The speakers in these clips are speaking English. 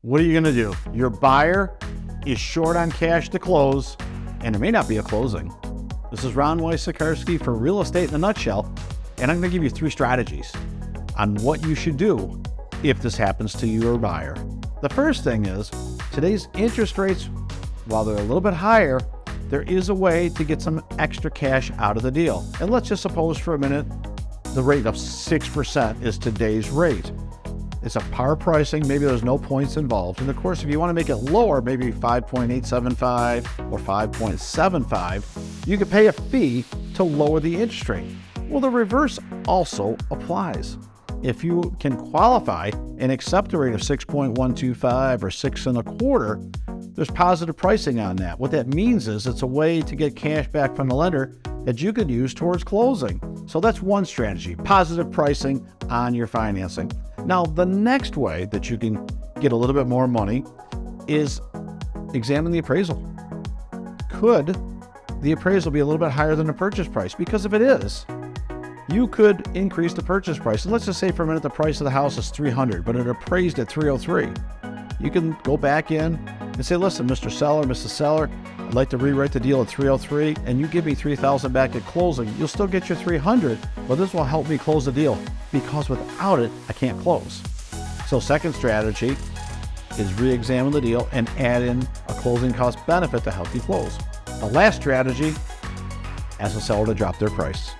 What are you going to do? Your buyer is short on cash to close, and there may not be a closing. This is Ron Wysokarski for Real Estate in a Nutshell, and I'm going to give you 3 strategies on what you should do if this happens to your buyer. The first thing is, today's interest rates, while they're a little bit higher, there is a way to get some extra cash out of the deal. And let's just suppose for a minute the rate of 6% is today's rate. It's a par pricing, maybe there's no points involved. And of course, if you want to make it lower, maybe 5.875 or 5.75, you could pay a fee to lower the interest rate. Well, the reverse also applies. If you can qualify and accept a rate of 6.125 or 6.25, there's positive pricing on that. What that means is it's a way to get cash back from the lender that you could use towards closing. So that's one strategy, positive pricing on your financing. Now, the next way that you can get a little bit more money is examine the appraisal. Could the appraisal be a little bit higher than the purchase price? Because if it is, you could increase the purchase price. And let's just say for a minute the price of the house is $300, but it appraised at $303. You can go back in and say, listen, Mr. Seller, Mrs. Seller, I'd like to rewrite the deal at $303, and you give me $3,000 back at closing. You'll still get your $300, but this will help me close the deal because without it, I can't close. So second strategy is re-examine the deal and add in a closing cost benefit to help you close. The last strategy, ask the seller to drop their price.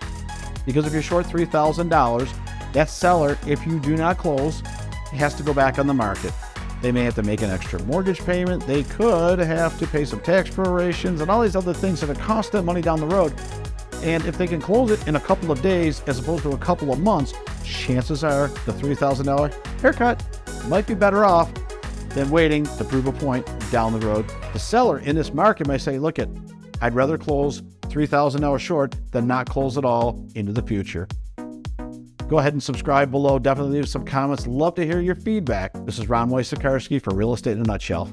Because if you're short $3,000, that seller, if you do not close, has to go back on the market. They may have to make an extra mortgage payment. They could have to pay some tax prorations and all these other things that could cost them money down the road. And if they can close it in a couple of days as opposed to a couple of months, chances are the $3,000 haircut might be better off than waiting to prove a point down the road. The seller in this market may say, look, I'd rather close $3,000 short than not close at all into the future. Go ahead and subscribe below. Definitely leave some comments. Love to hear your feedback. This is Ron Wysokarski for Real Estate in a Nutshell.